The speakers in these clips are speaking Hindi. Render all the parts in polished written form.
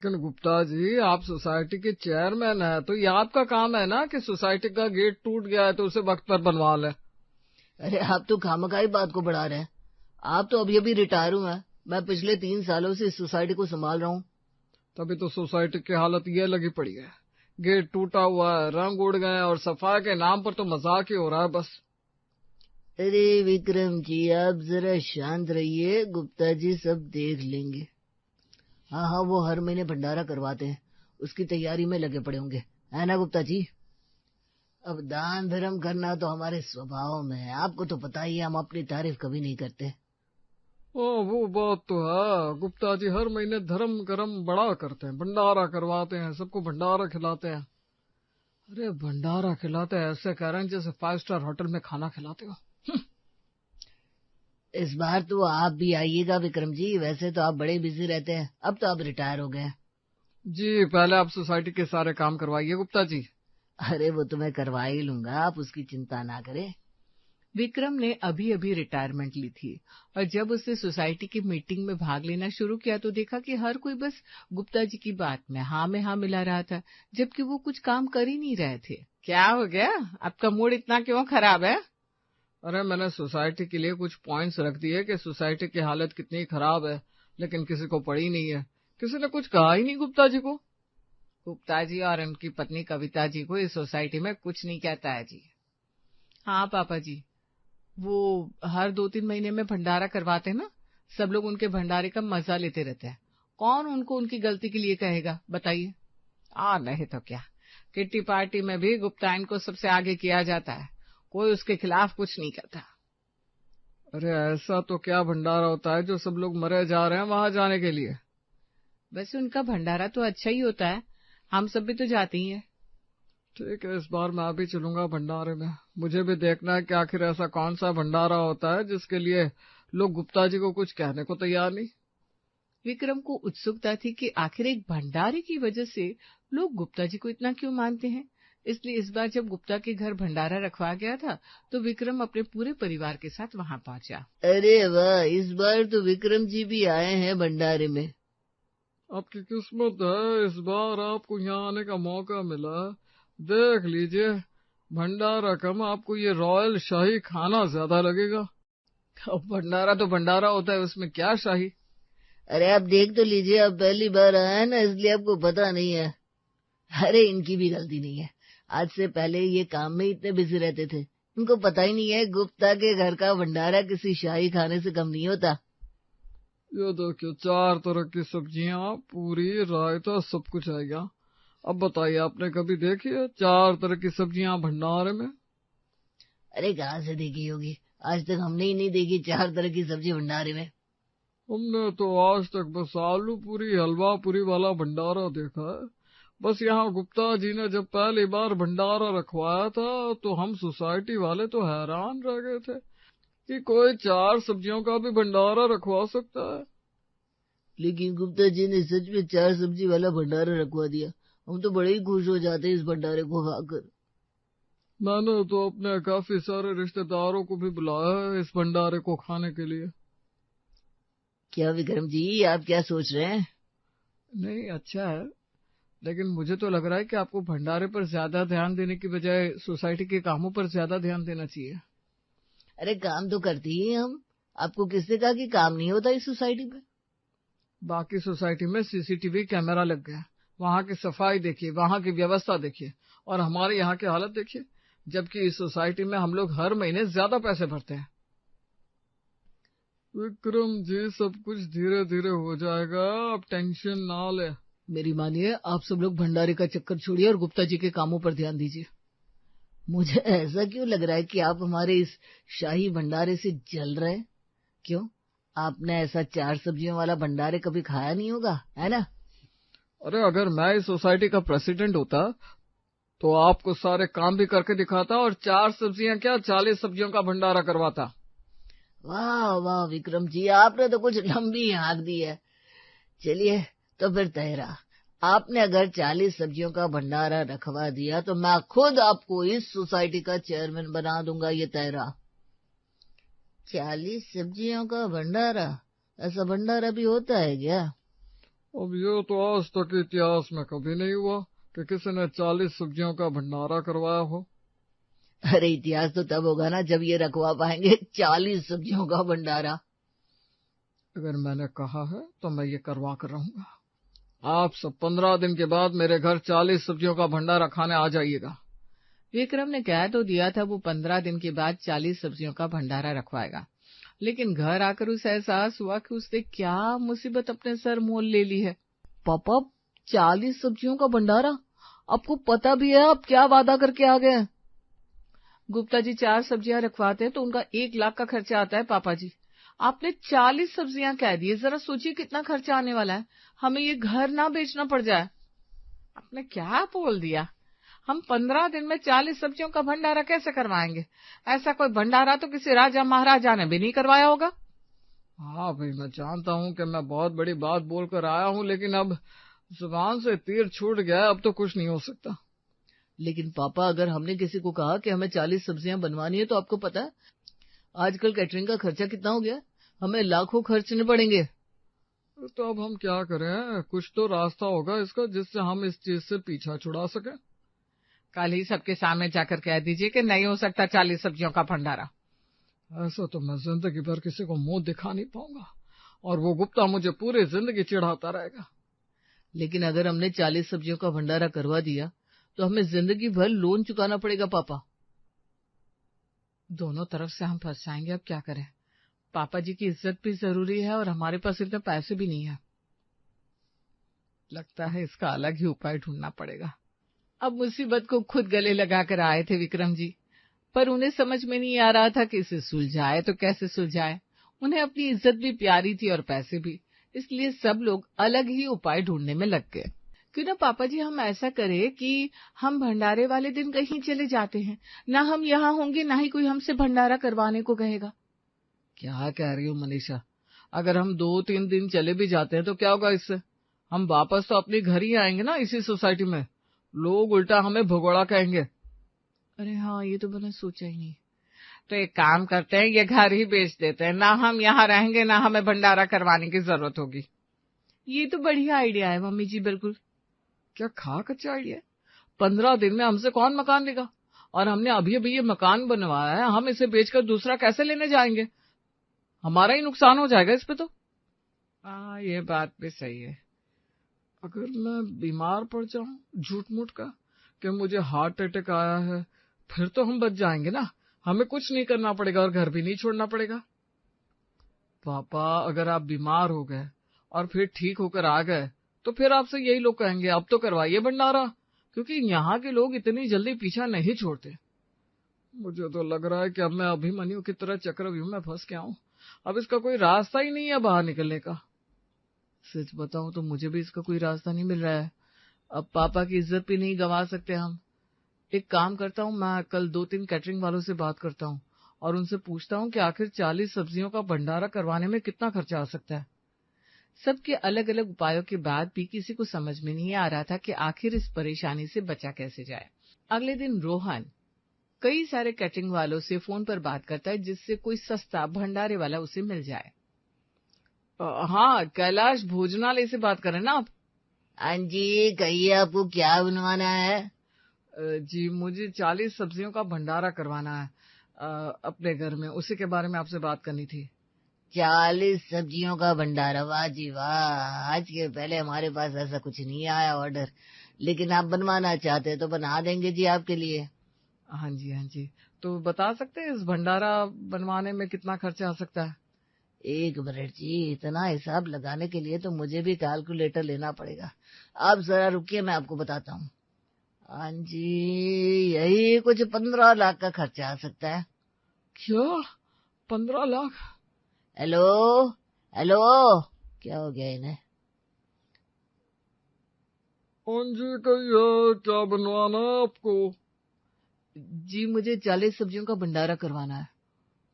लेकिन गुप्ता जी, आप सोसाइटी के चेयरमैन हैं, तो ये आपका काम है ना कि सोसाइटी का गेट टूट गया है तो उसे वक्त पर बनवा लें। अरे आप तो खामखाई बात को बढ़ा रहे हैं। आप तो अभी अभी रिटायर हुए हैं। मैं पिछले 3 सालों से इस सोसाइटी को संभाल रहा हूँ। तभी तो सोसाइटी की हालत ये लगी पड़ी है। गेट टूटा हुआ है, रंग उड़ गए हैं और सफाई के नाम पर तो मजाक ही हो रहा है बस। अरे विक्रम जी, आप जरा शांत रहिए, गुप्ता जी सब देख लेंगे। हाँ हाँ, वो हर महीने भंडारा करवाते हैं, उसकी तैयारी में लगे पड़े होंगे, है ना गुप्ता जी? अब दान धर्म करना तो हमारे स्वभाव में है, आपको तो पता ही है, हम अपनी तारीफ कभी नहीं करते। ओ, वो बात तो है। गुप्ता जी हर महीने धर्म कर्म बड़ा करते हैं, भंडारा करवाते हैं, सबको भंडारा खिलाते हैं। अरे भंडारा खिलाते हैं, ऐसे कह रहे हैं जैसे 5 स्टार होटल में खाना खिलाते हो। इस बार तो आप भी आइएगा विक्रम जी, वैसे तो आप बड़े बिजी रहते हैं, अब तो आप रिटायर हो गए हैं। जी, पहले आप सोसाइटी के सारे काम करवाइए गुप्ता जी। अरे वो तो मैं करवा ही लूंगा, आप उसकी चिंता ना करें। विक्रम ने अभी अभी रिटायरमेंट ली थी और जब उसने सोसाइटी की मीटिंग में भाग लेना शुरू किया तो देखा कि हर कोई बस गुप्ता जी की बात में हाँ मिला रहा था, जबकि वो कुछ काम कर ही नहीं रहे थे। क्या हो गया? आपका मूड इतना क्यों खराब है? अरे मैंने सोसाइटी के लिए कुछ पॉइंट्स रख दिए कि सोसाइटी की हालत कितनी खराब है, लेकिन किसी को पड़ी नहीं है। किसी ने कुछ कहा ही नहीं गुप्ता जी को। गुप्ता जी और उनकी पत्नी कविता जी को इस सोसाइटी में कुछ नहीं कहता है जी। हाँ पापा जी, वो हर 2-3 महीने में भंडारा करवाते हैं ना, सब लोग उनके भंडारे का मजा लेते रहते हैं। कौन उनको उनकी गलती के लिए कहेगा, बताइए? नहीं तो क्या, किट्टी पार्टी में भी गुप्तायन को सबसे आगे किया जाता है, कोई उसके खिलाफ कुछ नहीं करता। अरे ऐसा तो क्या भंडारा होता है जो सब लोग मरे जा रहे हैं वहां जाने के लिए। वैसे उनका भंडारा तो अच्छा ही होता है, हम सब भी तो जाते ही हैं। ठीक है, इस बार मैं भी चलूंगा भंडारे में। मुझे भी देखना है कि आखिर ऐसा कौन सा भंडारा होता है जिसके लिए लोग गुप्ता जी को कुछ कहने को तैयार नहीं। विक्रम को उत्सुकता थी कि आखिर एक भंडारे की वजह से लोग गुप्ता जी को इतना क्यों मानते हैं। इसलिए इस बार जब गुप्ता के घर भंडारा रखवा गया था तो विक्रम अपने पूरे परिवार के साथ वहां पहुंचा। अरे वाह, इस बार तो विक्रम जी भी आए हैं भंडारे में। आपकी किस्मत है, इस बार आपको यहाँ आने का मौका मिला। देख लीजिए, भंडारा कम, आपको ये रॉयल शाही खाना ज्यादा लगेगा। अब भंडारा तो भंडारा होता है, उसमें क्या शाही। अरे आप देख तो लीजिए, आप पहली बार आए हैं ना, इसलिए आपको पता नहीं है। अरे इनकी भी गलती नहीं है, आज से पहले ये काम में इतने बिजी रहते थे, इनको पता ही नहीं है गुप्ता के घर का भंडारा किसी शाही खाने से कम नहीं होता। ये देखिए, 4 तरह की सब्जियां, पूरी, रायता, सब कुछ है यहाँ। अब बताइए, आपने कभी देखी है 4 तरह की सब्जियां भंडारे में? अरे कहाँ से देखी होगी, आज तक हमने ही नहीं देखी 4 तरह की सब्जी भंडारे में। हमने तो आज तक बस आलू पूरी, हलवा पूरी वाला भंडारा देखा है। बस यहाँ गुप्ता जी ने जब पहली बार भंडारा रखवाया था तो हम सोसाइटी वाले तो हैरान रह गए थे कि कोई 4 सब्जियों का भी भंडारा रखवा सकता है। लेकिन गुप्ता जी ने सच में 4 सब्जी वाला भंडारा रखवा दिया, हम तो बड़े ही खुश हो जाते इस भंडारे को खाकर। मैंने तो अपने काफी सारे रिश्तेदारों को भी बुलाया है इस भंडारे को खाने के लिए। क्या विक्रम जी, आप क्या सोच रहे हैं? नहीं, अच्छा है, लेकिन मुझे तो लग रहा है कि आपको भंडारे पर ज्यादा ध्यान देने की बजाय सोसाइटी के कामों पर ज्यादा ध्यान देना चाहिए। अरे काम तो करते ही हैं हम, आपको किसने कहा कि काम नहीं होता इस सोसाइटी में? बाकी सोसाइटी में सीसीटीवी कैमरा लग गया, वहां की सफाई देखिए, वहां की व्यवस्था देखिए, और हमारे यहाँ की हालत देखिए, जबकि इस सोसाइटी में हम लोग हर महीने ज्यादा पैसे भरते हैं। विक्रम जी, सब कुछ धीरे धीरे हो जाएगा, आप टेंशन ना ले। मेरी मानिए, आप सब लोग भंडारे का चक्कर छोड़िए और गुप्ता जी के कामों पर ध्यान दीजिए। मुझे ऐसा क्यों लग रहा है कि आप हमारे इस शाही भंडारे से जल रहे हैं? क्यों, आपने ऐसा 4 सब्जियों वाला भंडारे कभी खाया नहीं होगा, है ना? अरे अगर मैं इस सोसाइटी का प्रेसिडेंट होता तो आपको सारे काम भी करके दिखाता और 4 सब्जियां क्या, 40 सब्जियों का भंडारा करवाता। वाह वाह विक्रम जी, आपने तो कुछ लंबी हाँक दी है। चलिए, तो फिर तय रहा, आपने अगर 40 सब्जियों का भंडारा रखवा दिया तो मैं खुद आपको इस सोसाइटी का चेयरमैन बना दूंगा, ये तय रहा। 40 सब्जियों का भंडारा, ऐसा भंडारा भी होता है क्या? अब ये तो आज तक इतिहास में कभी नहीं हुआ कि किसी ने 40 सब्जियों का भंडारा करवाया हो। अरे इतिहास तो तब होगा ना जब ये रखवा पाएंगे 40 सब्जियों का भंडारा। अगर मैंने कहा है तो मैं ये करवा कर रहूंगा। आप सब 15 दिन के बाद मेरे घर 40 सब्जियों का भंडारा खाने आ जाइएगा। विक्रम ने कह तो दिया था वो 15 दिन के बाद 40 सब्जियों का भंडारा रखवाएगा, लेकिन घर आकर उसे एहसास हुआ कि उसने क्या मुसीबत अपने सर मोल ले ली है। पापा 40 सब्जियों का भंडारा, आपको पता भी है आप क्या वादा करके आ गए? गुप्ता जी 4 सब्जियां रखवाते हैं तो उनका 1 लाख का खर्चा आता है। पापा जी आपने 40 सब्जियां कह दी, जरा सोचिए कितना खर्चा आने वाला है। हमें ये घर ना बेचना पड़ जाए। आपने क्या बोल दिया? हम 15 दिन में 40 सब्जियों का भंडारा कैसे करवाएंगे? ऐसा कोई भंडारा तो किसी राजा महाराजा ने भी नहीं करवाया होगा। हाँ भाई, मैं जानता हूँ कि मैं बहुत बड़ी बात बोलकर आया हूँ, लेकिन अब जुबान से तीर छूट गया है, अब तो कुछ नहीं हो सकता। लेकिन पापा अगर हमने किसी को कहा कि हमें 40 सब्जियां बनवानी है तो आपको पता है आजकल कैटरिंग का खर्चा कितना हो गया? हमें लाखों खर्चने पड़ेंगे। तो अब हम क्या करें? कुछ तो रास्ता होगा इसका जिससे हम इस चीज से पीछा छुड़ा सके। कल ही सबके सामने जाकर कह दीजिए कि नहीं हो सकता 40 सब्जियों का भंडारा। ऐसा तो मैं जिंदगी भर किसी को मुंह दिखा नहीं पाऊंगा, और वो गुप्ता मुझे पूरी जिंदगी चिढ़ाता रहेगा। लेकिन अगर हमने 40 सब्जियों का भंडारा करवा दिया तो हमें जिंदगी भर लोन चुकाना पड़ेगा पापा। दोनों तरफ से हम फंस जाएंगे। अब क्या करें? पापा जी की इज्जत भी जरूरी है और हमारे पास इतने पैसे भी नहीं है। लगता है इसका अलग ही उपाय ढूंढना पड़ेगा। अब मुसीबत को खुद गले लगाकर आए थे विक्रम जी, पर उन्हें समझ में नहीं आ रहा था कि इसे सुलझाए तो कैसे सुलझाए। उन्हें अपनी इज्जत भी प्यारी थी और पैसे भी, इसलिए सब लोग अलग ही उपाय ढूंढने में लग गए। क्यों ना पापा जी हम ऐसा करें कि हम भंडारे वाले दिन कहीं चले जाते हैं, ना हम यहाँ होंगे ना ही कोई हमसे भंडारा करवाने को कहेगा। क्या कह रही हो मनीषा? अगर हम 2-3 दिन चले भी जाते हैं तो क्या होगा इससे? हम वापस तो अपने घर ही आएंगे ना, इसी सोसाइटी में। लोग उल्टा हमें भगोड़ा कहेंगे। अरे हाँ, ये तो मैंने सोचा ही नहीं। तो एक काम करते हैं, ये घर ही बेच देते हैं, ना हम यहाँ रहेंगे ना हमें भंडारा करवाने की जरूरत होगी। ये तो बढ़िया आइडिया है मम्मी जी। बिल्कुल। क्या खा कच्चा आइडिया? 15 दिन में हमसे कौन मकान लेगा? और हमने अभी अभी ये मकान बनवाया है, हम इसे बेचकर दूसरा कैसे लेने जाएंगे? हमारा ही नुकसान हो जाएगा इस पे तो। ये बात भी सही है। अगर मैं बीमार पड़ जाऊं झूठ मूठ का कि मुझे हार्ट अटैक आया है, फिर तो हम बच जाएंगे ना, हमें कुछ नहीं करना पड़ेगा और घर भी नहीं छोड़ना पड़ेगा। पापा अगर आप बीमार हो गए और फिर ठीक होकर आ गए तो फिर आपसे यही लोग कहेंगे अब तो करवाइए भंडारा, क्योंकि यहाँ के लोग इतनी जल्दी पीछा नहीं छोड़ते। मुझे तो लग रहा है कि अब मैं अभिमन्यु की तरह चक्रव्यूह में फंस गया हूँ। अब इसका कोई रास्ता ही नहीं है बाहर निकलने का। सच बताऊं तो मुझे भी इसका कोई रास्ता नहीं मिल रहा है। अब पापा की इज्जत भी नहीं गंवा सकते हम। एक काम करता हूँ, मैं कल 2-3 कैटरिंग वालों से बात करता हूँ और उनसे पूछता हूँ कि आखिर 40 सब्जियों का भंडारा करवाने में कितना खर्चा आ सकता है। सबके अलग अलग उपायों के बाद भी किसी को समझ में नहीं आ रहा था कि आखिर इस परेशानी से बचा कैसे जाए। अगले दिन रोहन कई सारे कैटरिंग वालों से फोन पर बात करता है जिससे कोई सस्ता भंडारे वाला उसे मिल जाए। हाँ, कैलाश भोजनालय से बात करें ना आप? हाँ जी, कहिए आपको क्या बनवाना है? जी, मुझे 40 सब्जियों का भंडारा करवाना है अपने घर में, उसी के बारे में आपसे बात करनी थी। 40 सब्जियों का भंडारा? वाह जी वाह, आज के पहले हमारे पास ऐसा कुछ नहीं आया ऑर्डर, लेकिन आप बनवाना चाहते हैं तो बना देंगे जी आपके लिए। हाँ जी, हाँ जी। तो बता सकते हैं इस भंडारा बनवाने में कितना खर्चा आ सकता है? एक मिनट जी, इतना हिसाब लगाने के लिए तो मुझे भी कैलकुलेटर लेना पड़ेगा। आप जरा रुकिए, मैं आपको बताता हूँ। हाँ जी, यही कुछ 15 लाख का खर्चा आ सकता है। क्या 15 लाख? हेलो हेलो, क्या हो गया इन्हें? हाँ जी, कहिए क्या बनवाना है आपको? जी, मुझे 40 सब्जियों का भंडारा करवाना है।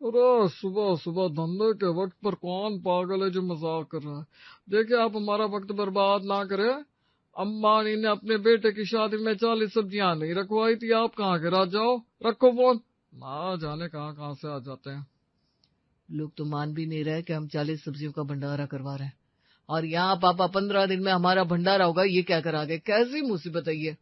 अरे सुबह सुबह धंधे के वक्त पर कौन पागल है जो मजाक कर रहा है? देखिए, आप हमारा वक्त बर्बाद ना करें। अम्बानी ने अपने बेटे की शादी में 40 सब्जियां नहीं रखवाई थी, आप कहाँ के राजा हो? रखो फोन, ना जाने कहाँ कहाँ से आ जाते हैं। लोग तो मान भी नहीं रहे कि हम 40 सब्जियों का भंडारा करवा रहे हैं। और यहाँ पापा 15 दिन में हमारा भंडारा होगा, ये क्या करा दे, कैसी मुसीबत है ये।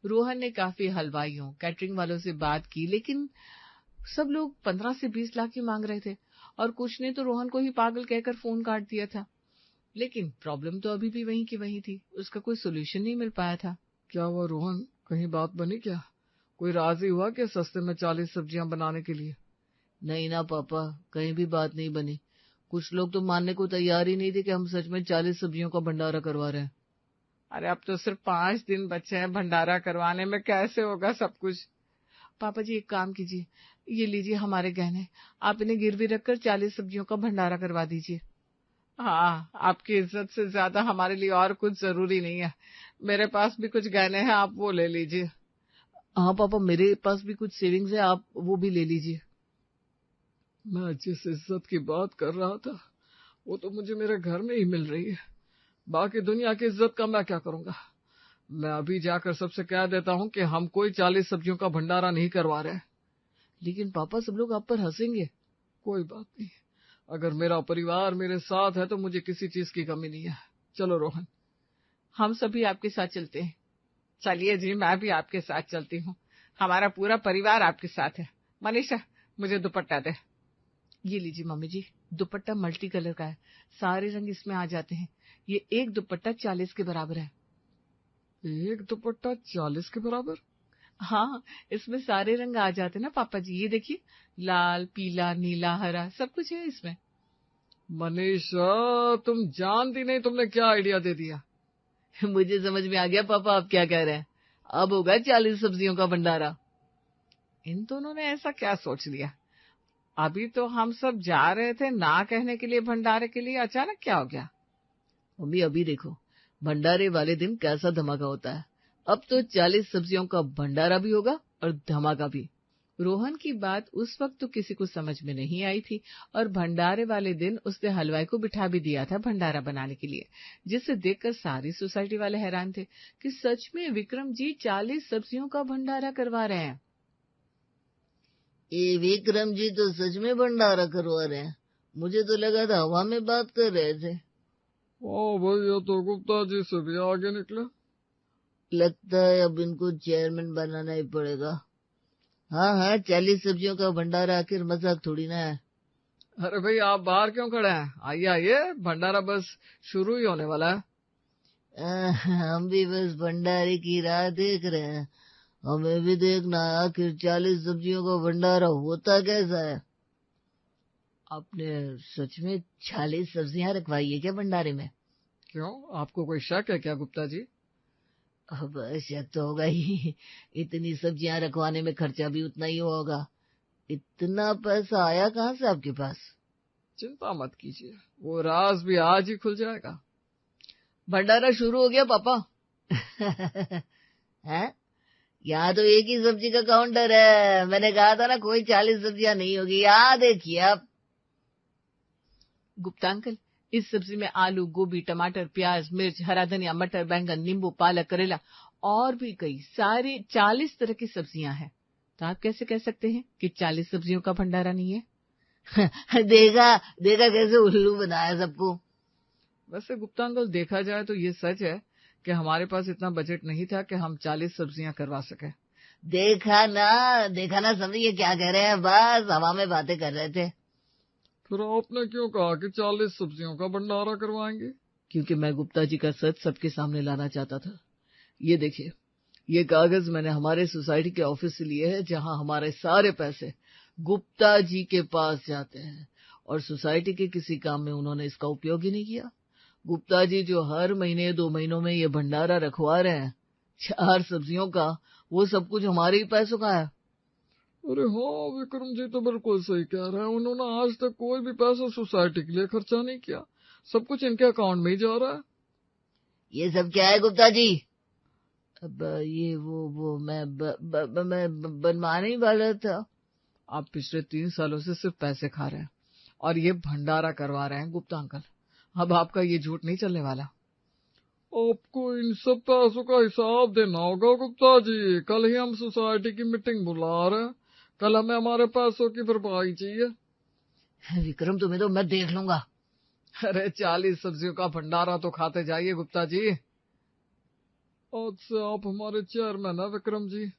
रोहन ने काफी हलवाइयों कैटरिंग वालों से बात की, लेकिन सब लोग 15 से 20 लाख ही मांग रहे थे और कुछ ने तो रोहन को ही पागल कहकर फोन काट दिया था। लेकिन प्रॉब्लम तो अभी भी वहीं की वहीं थी, उसका कोई सोल्यूशन नहीं मिल पाया था। क्या हुआ रोहन, कहीं बात बनी क्या? कोई राजी हुआ क्या सस्ते में 40 सब्जियां बनाने के लिए? नहीं ना पापा, कहीं भी बात नहीं बनी। कुछ लोग तो मानने को तैयार ही नहीं थे कि हम सच में 40 सब्जियों का भंडारा करवा रहे हैं। अरे अब तो सिर्फ 5 दिन बचे हैं भंडारा करवाने में, कैसे होगा सब कुछ? पापा जी एक काम कीजिए, ये लीजिए हमारे गहने, आप इन्हें गिरवी रखकर 40 सब्जियों का भंडारा करवा दीजिए। हाँ, आपकी इज्जत से ज्यादा हमारे लिए और कुछ जरूरी नहीं है। मेरे पास भी कुछ गहने हैं, आप वो ले लीजिए। हाँ पापा, मेरे पास भी कुछ सेविंग्स है, आप वो भी ले लीजिए। मैं जिस इज्जत की बात कर रहा था वो तो मुझे मेरे घर में ही मिल रही है, बाकी दुनिया की इज्जत का मैं क्या करूंगा। मैं अभी जाकर सबसे कह देता हूँ कि हम कोई 40 सब्जियों का भंडारा नहीं करवा रहे। लेकिन पापा सब लोग आप पर हंसेंगे। कोई बात नहीं, अगर मेरा परिवार मेरे साथ है तो मुझे किसी चीज की कमी नहीं है। चलो रोहन, हम सभी आपके साथ चलते हैं। चलिए जी, मैं भी आपके साथ चलती हूँ, हमारा पूरा परिवार आपके साथ है। मनीषा, मुझे दुपट्टा दे। ये लीजिए मम्मी जी, दुपट्टा मल्टी कलर का है, सारे रंग इसमें आ जाते हैं। ये एक दुपट्टा 40 के बराबर है। एक दुपट्टा 40 के बराबर? हाँ, इसमें सारे रंग आ जाते हैं ना पापा जी, ये देखिए, लाल, पीला, नीला, हरा, सब कुछ है इसमें। मनीषा, तुम जानती नहीं तुमने क्या आइडिया दे दिया। मुझे समझ में आ गया पापा आप क्या कह रहे हैं, अब होगा 40 सब्जियों का भंडारा। इन दोनों ने ऐसा क्या सोच लिया? अभी तो हम सब जा रहे थे ना कहने के लिए भंडारे के लिए, अचानक क्या हो गया? मम्मी अभी देखो, भंडारे वाले दिन कैसा धमाका होता है। अब तो 40 सब्जियों का भंडारा भी होगा और धमाका भी। रोहन की बात उस वक्त तो किसी को समझ में नहीं आई थी और भंडारे वाले दिन उसने हलवाई को बिठा भी दिया था भंडारा बनाने के लिए, जिसे देखकर सारी सोसाइटी वाले हैरान थे कि सच में विक्रम जी 40 सब्जियों का भंडारा करवा रहे हैं। ये विक्रम जी तो सच में भंडारा करवा रहे हैं, मुझे तो लगा था हवा में बात कर रहे थे। ओ भैया, तो गुप्ता जी से भी आगे निकले। लगता है अब इनको चेयरमैन बनाना ही पड़ेगा। हाँ, 40 सब्जियों का भंडारा आखिर मजाक थोड़ी ना है। अरे भाई, आप बाहर क्यों खड़े हैं? आइए आइए, भंडारा बस शुरू ही होने वाला है। हम भी बस भंडारे की राह देख रहे हैं, हमें भी देखना है आखिर 40 सब्जियों का भंडारा होता कैसा है। आपने सच में 40 सब्जियां रखवाई है क्या भंडारे में? क्यों, आपको कोई शक है क्या गुप्ता जी? अब शक तो होगा ही, इतनी सब्जियां रखवाने में खर्चा भी उतना ही होगा। इतना पैसा आया कहाँ से आपके पास? चिंता मत कीजिए, वो राज भी आज ही खुल जाएगा। भंडारा शुरू हो गया पापा। हैं? यहाँ तो एक ही सब्जी का काउंटर है, मैंने कहा था ना कोई 40 सब्जियां नहीं होगी। यहाँ देखिए आप। गुप्ता अंकल, इस सब्जी में आलू, गोभी, टमाटर, प्याज, मिर्च, हरा धनिया, मटर, बैंगन, नींबू, पालक, करेला और भी कई सारे 40 तरह की सब्जियां हैं। तो आप कैसे कह सकते हैं कि 40 सब्जियों का भंडारा नहीं है? देखा कैसे उल्लू बनाया सबको। वैसे गुप्ता अंकल, देखा जाए तो ये सच है कि हमारे पास इतना बजट नहीं था कि हम 40 सब्जियां करवा सके। देखा ना समझिए क्या कह रहे हैं, बस हवा में बातें कर रहे थे। फिर आपने क्यों कहा कि 40 सब्जियों का भंडारा करवाएंगे? क्योंकि मैं गुप्ता जी का सच सबके सामने लाना चाहता था। ये देखिए, ये कागज मैंने हमारे सोसाइटी के ऑफिस से लिए हैं, जहां हमारे सारे पैसे गुप्ता जी के पास जाते हैं और सोसाइटी के किसी काम में उन्होंने इसका उपयोग ही नहीं किया। गुप्ता जी जो हर महीने 2 महीनों में ये भंडारा रखवा रहे हैं 4 सब्जियों का, वो सब कुछ हमारे ही पैसों का है। अरे हाँ, विक्रम जी तो बिल्कुल सही कह रहे हैं। उन्होंने आज तक कोई भी पैसा सोसाइटी के लिए खर्चा नहीं किया, सब कुछ इनके अकाउंट में ही जा रहा है। ये सब क्या है गुप्ता जी? अब ये वो मैं बनवाने ही वाला था। आप पिछले 3 सालों से सिर्फ पैसे खा रहे हैं और ये भंडारा करवा रहे हैं गुप्ता अंकल। अब आपका ये झूठ नहीं चलने वाला। आपको इन सब पैसों का हिसाब देना होगा गुप्ता जी। कल ही हम सोसाइटी की मीटिंग बुला रहे हैं, कल हमें हमारे पैसों की भरपाई चाहिए। विक्रम, तुम्हें तो मैं देख लूंगा। अरे 40 सब्जियों का भंडारा तो खाते जाइए गुप्ता जी। आज से आप हमारे चेयरमैन है विक्रम जी।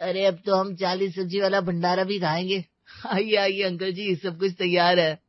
अरे अब तो हम 40 सब्जी वाला भंडारा भी खाएंगे। आइए आइए अंकल जी, सब कुछ तैयार है।